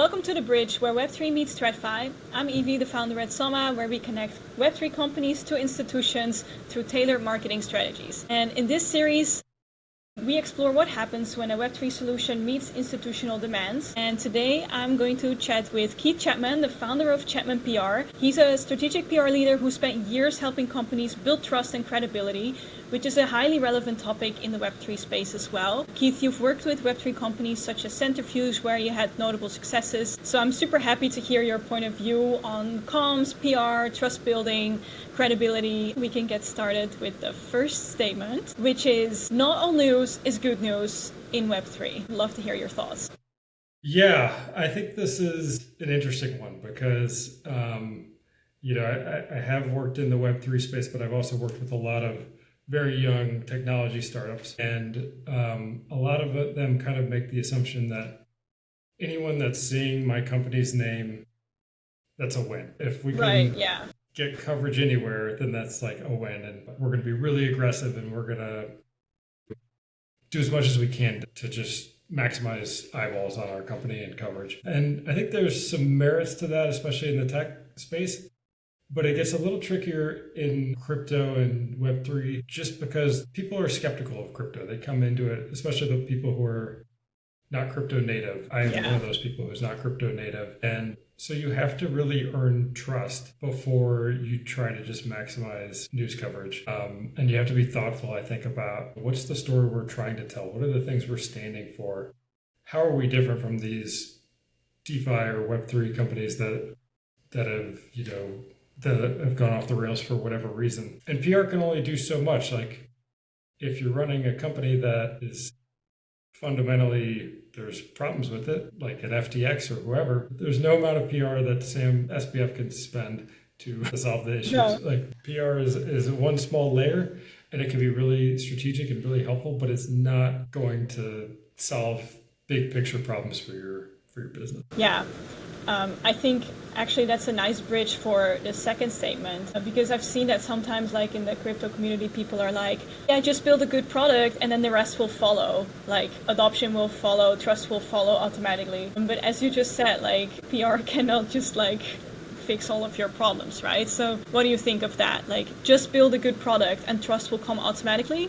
Welcome to The Bridge, where Web3 meets TradFi. I'm Evie, the founder at Soma, where we connect Web3 companies to institutions through tailored marketing strategies. And in this series, we explore what happens when a Web3 solution meets institutional demands. And today I'm going to chat with Keith Chapman, the founder of Chapman PR. He's a strategic PR leader who spent years helping companies build trust and credibility, which is a highly relevant topic in the Web3 space as well. Keith, you've worked with Web3 companies such as Centrifuge, where you had notable successes. So I'm super happy to hear your point of view on comms, PR, trust building, credibility. We can get started with the first statement, which is not all news is good news in Web3. Love to hear your thoughts. Yeah, I think this is an interesting one because, I have worked in the Web3 space, but I've also worked with a lot of very young technology startups. And a lot of them kind of make the assumption that anyone that's seeing my company's name, that's a win. If we can get coverage anywhere, then that's like a win. And we're going to be really aggressive and we're going to do as much as we can to just maximize eyeballs on our company and coverage. And I think there's some merits to that, especially in the tech space. But it gets a little trickier in crypto and Web3 just because people are skeptical of crypto. They come into it, especially the people who are not crypto native. I am one of those people who's not crypto native. And so you have to really earn trust before you try to just maximize news coverage. And you have to be thoughtful, I think, about what's the story we're trying to tell? What are the things we're standing for? How are we different from these DeFi or Web3 companies that have gone off the rails for whatever reason? And PR can only do so much. Like if you're running a company that is fundamentally, there's problems with it, like at FTX or whoever, there's no amount of PR that Sam SBF can spend to solve the issues. No. Like PR is one small layer and it can be really strategic and really helpful, but it's not going to solve big picture problems for your business. Yeah. I think actually that's a nice bridge for the second statement, because I've seen that sometimes, like in the crypto community, people are like, yeah, just build a good product and then the rest will follow. Like adoption will follow, trust will follow automatically. But as you just said, like PR cannot just like fix all of your problems, right? So what do you think of that? Like just build a good product and trust will come automatically?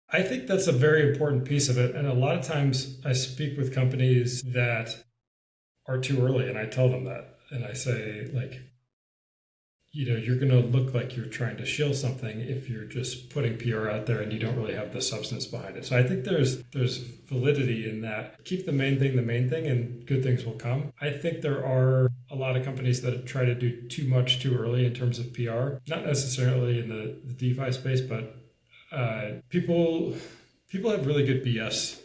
I think that's a very important piece of it. And a lot of times I speak with companies that are too early and I tell them that. And I say, like, you're going to look like you're trying to shill something if you're just putting PR out there and you don't really have the substance behind it. So I think there's validity in that. Keep the main thing and good things will come. I think there are a lot of companies that try to do too much too early in terms of PR, not necessarily in the DeFi space, but people have really good BS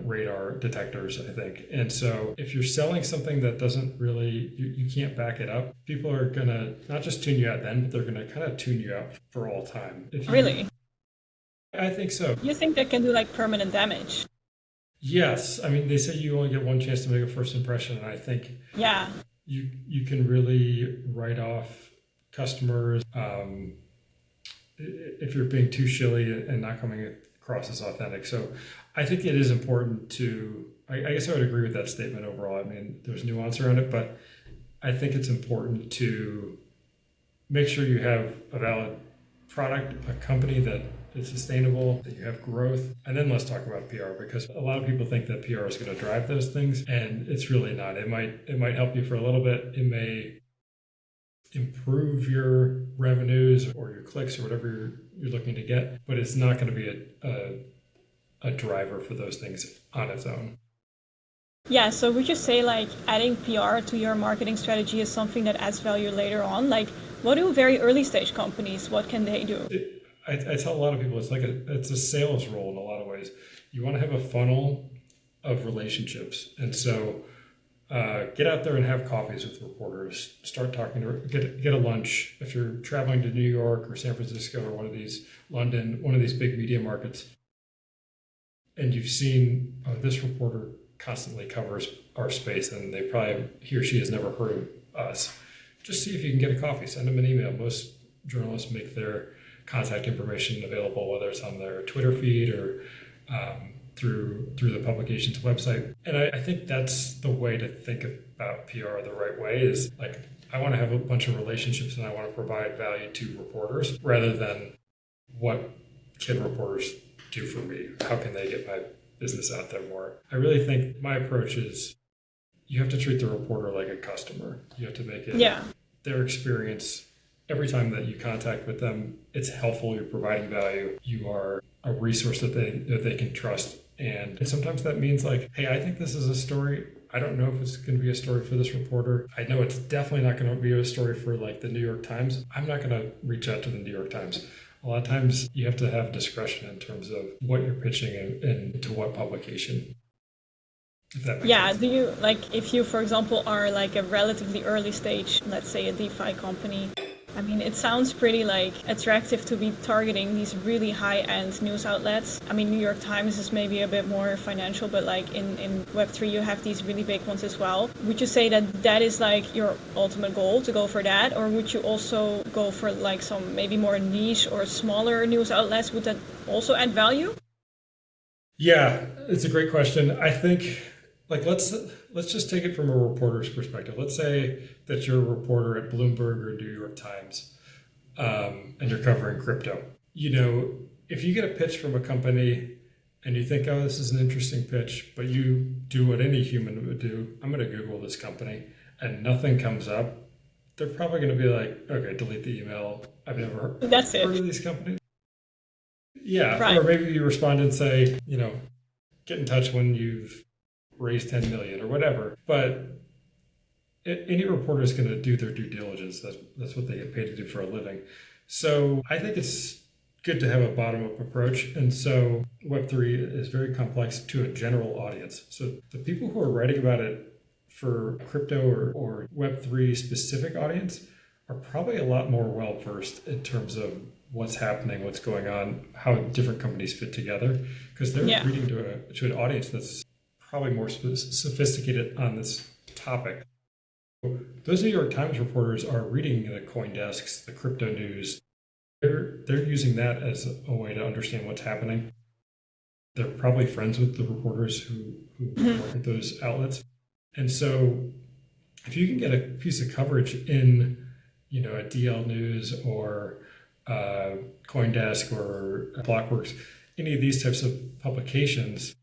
radar detectors, I think. And so if you're selling something that doesn't really, you can't back it up, people are going to not just tune you out then, but they're going to kind of tune you out for all time. Really? I think so. You think that can do like permanent damage? Yes. I mean, they say you only get one chance to make a first impression. And I think you can really write off customers if you're being too shilly and not coming across as authentic. So I think it is important to, I guess I would agree with that statement overall. I mean, there's nuance around it, but I think it's important to make sure you have a valid product, a company that is sustainable, that you have growth. And then let's talk about PR, because a lot of people think that PR is going to drive those things, and it's really not. It might help you for a little bit. It may improve your revenues or your clicks or whatever you're looking to get, but it's not going to be a driver for those things on its own. Yeah, so would you say like adding PR to your marketing strategy is something that adds value later on? Like what do very early stage companies, what can they do? I tell a lot of people it's a sales role in a lot of ways. You want to have a funnel of relationships. And so get out there and have coffees with reporters. Start talking to get a lunch. If you're traveling to New York or San Francisco or London, one of these big media markets, and you've seen this reporter constantly covers our space and he or she has never heard of us, just see if you can get a coffee, send them an email. Most journalists make their contact information available, whether it's on their Twitter feed or through the publication's website. And I think that's the way to think about PR the right way is like, I want to have a bunch of relationships and I want to provide value to reporters rather than what can reporters do for me? How can they get my business out there more? I really think my approach is you have to treat the reporter like a customer. You have to make it their experience. Every time that you contact with them, it's helpful, you're providing value, you are a resource that they can trust. And sometimes that means like, hey, I think this is a story. I don't know if it's going to be a story for this reporter. I know it's definitely not going to be a story for like the New York Times. I'm not going to reach out to the New York Times. A lot of times you have to have discretion in terms of what you're pitching and to what publication. If that makes sense. Do you, like, if you, for example, are like a relatively early stage, let's say a DeFi company, I mean, it sounds pretty like attractive to be targeting these really high-end news outlets. I mean, New York Times is maybe a bit more financial, but like in Web3, you have these really big ones as well. Would you say that that is like your ultimate goal to go for that? Or would you also go for like some maybe more niche or smaller news outlets? Would that also add value? Yeah, it's a great question. I think like let's just take it from a reporter's perspective. Let's say that you're a reporter at Bloomberg or New York Times, and you're covering crypto. You know, if you get a pitch from a company and you think, oh, this is an interesting pitch, but you do what any human would do, I'm going to Google this company, and nothing comes up, they're probably going to be like, okay, delete the email. I've never heard of these companies. Yeah, right. Or maybe you respond and say, you know, get in touch when you've raised 10 million or whatever. But any reporter is going to do their due diligence. That's what they get paid to do for a living. So I think it's good to have a bottom-up approach. And so Web3 is very complex to a general audience. So the people who are writing about it for crypto or Web3 specific audience are probably a lot more well-versed in terms of what's happening, what's going on, how different companies fit together, because they're reading to an audience that's probably more sophisticated on this topic. Those New York Times reporters are reading the CoinDesks, the crypto news. They're using that as a way to understand what's happening. They're probably friends with the reporters who work at those outlets. And so if you can get a piece of coverage in, you know, a DL News or CoinDesk or Blockworks, any of these types of publications,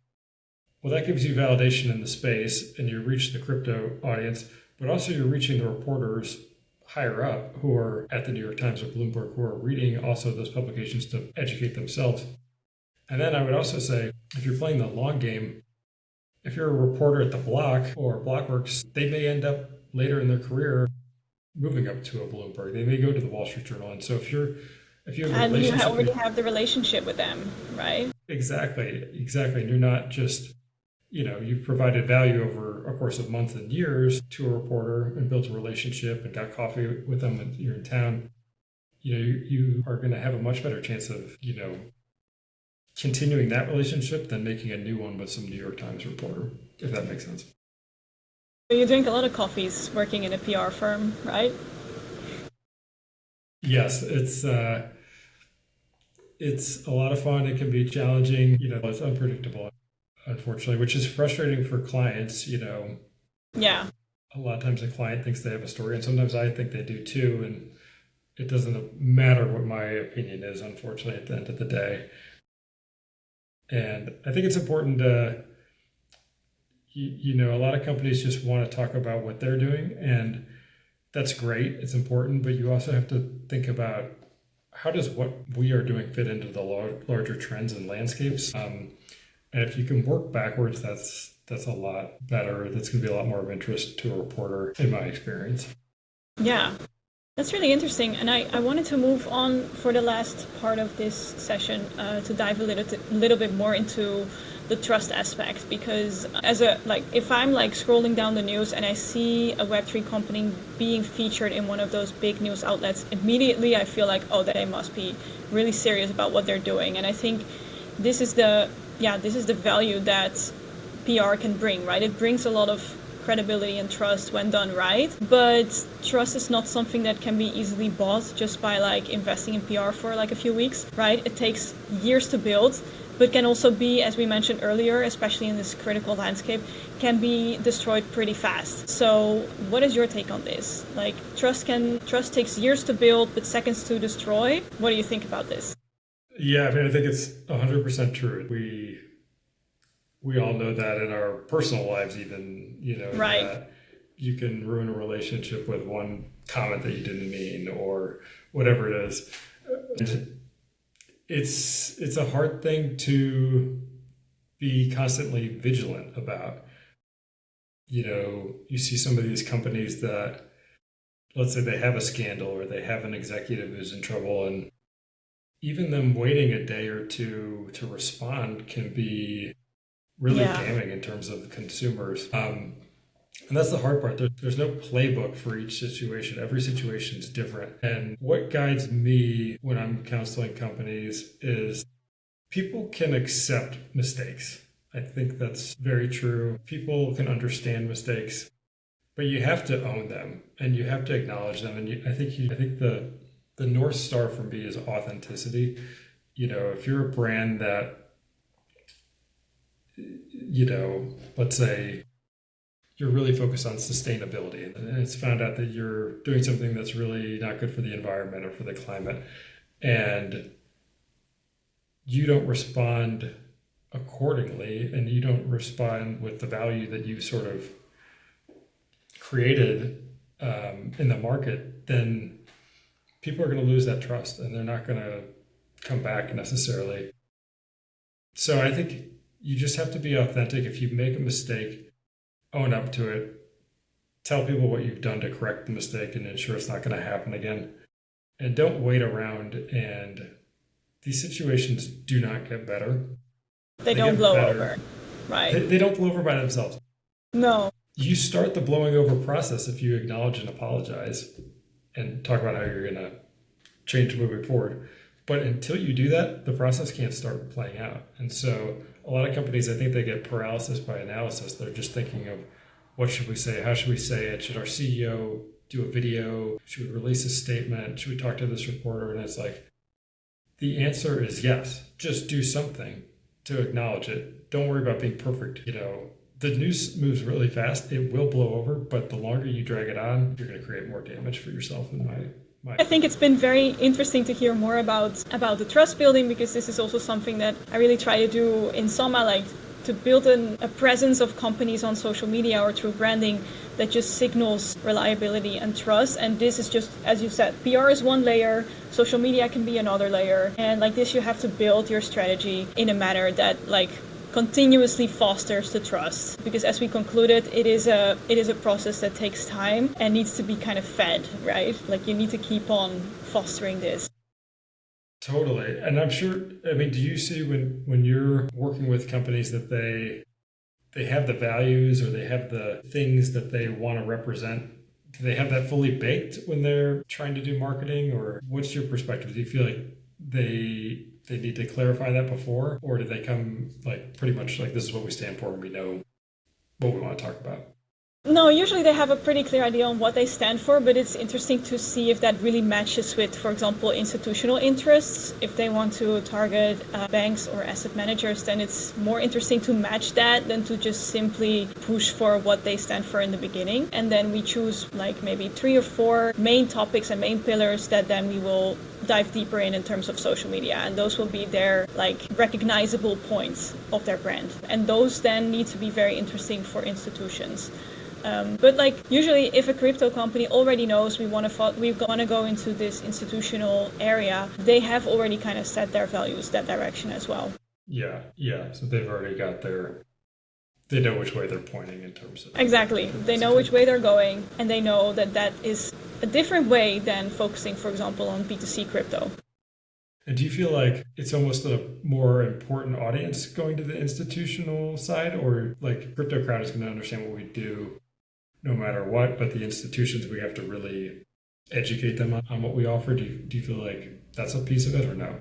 well, that gives you validation in the space and you reach the crypto audience, but also you're reaching the reporters higher up who are at the New York Times or Bloomberg who are reading also those publications to educate themselves. And then I would also say, if you're playing the long game, if you're a reporter at the Block or Blockworks, they may end up later in their career moving up to a Bloomberg. They may go to the Wall Street Journal. And so if you have a relationship, you already have the relationship with them, right? Exactly. And you're not just, you know, you've provided value over a course of months and years to a reporter and built a relationship and got coffee with them when you're in town. You know, you are going to have a much better chance of, you know, continuing that relationship than making a new one with some New York Times reporter, if that makes sense. So you drink a lot of coffees working in a PR firm, right? Yes, it's a lot of fun. It can be challenging. You know, it's unpredictable, unfortunately, which is frustrating for clients. You know, a lot of times the client thinks they have a story, and sometimes I think they do too. And it doesn't matter what my opinion is, unfortunately, at the end of the day. And I think it's important to, you know, a lot of companies just want to talk about what they're doing, and that's great. It's important, but you also have to think about how does what we are doing fit into the larger trends and landscapes. And if you can work backwards, that's a lot better. That's going to be a lot more of interest to a reporter, in my experience. Yeah. That's really interesting, and I wanted to move on for the last part of this session to dive a little bit more into the trust aspect, because if I'm like scrolling down the news and I see a Web3 company being featured in one of those big news outlets, immediately I feel like, oh, they must be really serious about what they're doing. And I think this is the value that PR can bring, right? It brings a lot of credibility and trust when done right, but trust is not something that can be easily bought just by like investing in PR for like a few weeks, right? It takes years to build, but can also be, as we mentioned earlier, especially in this critical landscape, can be destroyed pretty fast. So what is your take on this? Like trust takes years to build, but seconds to destroy. What do you think about this? Yeah, I mean, I think it's 100% true. We all know that in our personal lives, even, Right. that you can ruin a relationship with one comment that you didn't mean or whatever it is. And it's a hard thing to be constantly vigilant about. You see some of these companies that, let's say they have a scandal or they have an executive who's in trouble, and even them waiting a day or two to respond can be really damning in terms of consumers. And that's the hard part. There's no playbook for each situation. Every situation is different. And what guides me when I'm counseling companies is people can accept mistakes. I think that's very true. People can understand mistakes, but you have to own them and you have to acknowledge them. And I think the North Star for me is authenticity. If you're a brand that, let's say you're really focused on sustainability and it's found out that you're doing something that's really not good for the environment or for the climate, and you don't respond accordingly and you don't respond with the value that you sort of created in the market, then people are going to lose that trust and they're not going to come back necessarily. So I think you just have to be authentic. If you make a mistake, own up to it, tell people what you've done to correct the mistake and ensure it's not going to happen again. And don't wait around. And these situations do not get better. They don't blow over, right? They don't blow over by themselves. No. You start the blowing over process if you acknowledge and apologize and talk about how you're going to change moving forward. But until you do that, the process can't start playing out. And so a lot of companies, I think they get paralysis by analysis. They're just thinking of what should we say? How should we say it? Should our CEO do a video? Should we release a statement? Should we talk to this reporter? And it's like, the answer is yes. Just do something to acknowledge it. Don't worry about being perfect. The news moves really fast. It will blow over, but the longer you drag it on, you're going to create more damage for yourself in my I think it's been very interesting to hear more about the trust building, because this is also something that I really try to do in Soma, like to build a presence of companies on social media or through branding that just signals reliability and trust. And this is just, as you said, PR is one layer, social media can be another layer. And like this, you have to build your strategy in a manner that continuously fosters the trust, because as we concluded, it is a process that takes time and needs to be kind of fed, right? Like you need to keep on fostering this. Totally. And I'm sure, do you see when you're working with companies that they have the values or they have the things that they want to represent? Do they have that fully baked when they're trying to do marketing? Or what's your perspective? Do you feel like they need to clarify that before, or do they come pretty much like this is what we stand for and we know what we want to talk about? No, usually they have a pretty clear idea on what they stand for, but it's interesting to see if that really matches with, for example, institutional interests. If they want to target banks or asset managers, then it's more interesting to match that than to just simply push for what they stand for in the beginning. And then we choose maybe 3 or 4 main topics and main pillars that then we will dive deeper in terms of social media, and those will be their recognizable points of their brand, and those then need to be very interesting for institutions. But usually if a crypto company already knows we want to go into this institutional area, they have already kind of set their values that direction as well. Yeah. So they've already got they know which way they're pointing in terms of... Exactly. They know which way they're going, and they know that is a different way than focusing, for example, on B2C crypto. And do you feel like it's almost a more important audience going to the institutional side, or crypto crowd is going to understand what we do no matter what, but the institutions, we have to really educate them on what we offer? Do you feel like that's a piece of it or no?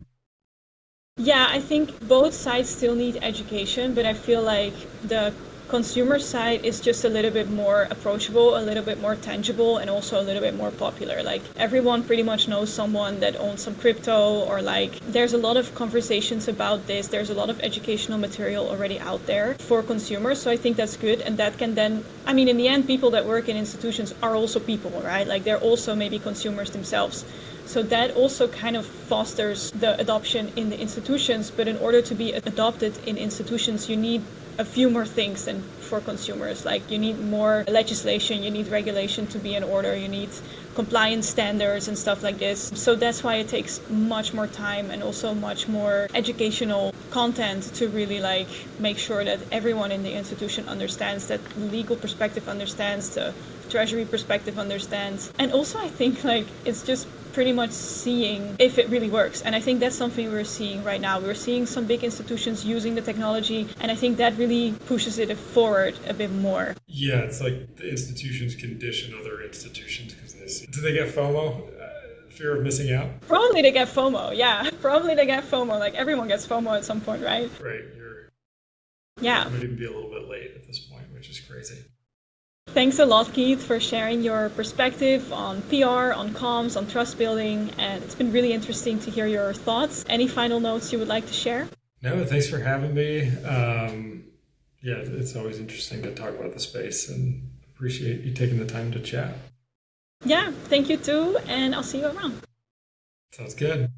Yeah, I think both sides still need education, but I feel like the consumer side is just a little bit more approachable, a little bit more tangible, and also a little bit more popular. Like everyone pretty much knows someone that owns some crypto, or like there's a lot of conversations about this. There's a lot of educational material already out there for consumers. So I think that's good. And that can then, I mean, in the end, people that work in institutions are also people, right? Like they're also maybe consumers themselves. So that also kind of fosters the adoption in the institutions. But in order to be adopted in institutions, you need a few more things than for consumers. Like you need more legislation, you need regulation to be in order, you need compliance standards and stuff like this. So that's why it takes much more time and also much more educational content to really like make sure that everyone in the institution understands, that the legal perspective understands, the treasury perspective understands. And also I think like it's just pretty much seeing if it really works. And I think that's something we're seeing right now. We're seeing some big institutions using the technology, and I think that really pushes it forward a bit more. Yeah, it's like the institutions condition other institutions because do they get FOMO? Fear of missing out? Probably they get FOMO, yeah. Probably they get FOMO. Like everyone gets FOMO at some point, right? Right. Yeah. You might even be a little bit late at this point, which is crazy. Thanks a lot, Keith, for sharing your perspective on PR, on comms, on trust building, and it's been really interesting to hear your thoughts. Any final notes you would like to share? No, thanks for having me. Yeah, it's always interesting to talk about the space, and appreciate you taking the time to chat. Yeah, thank you too, and I'll see you around. Sounds good.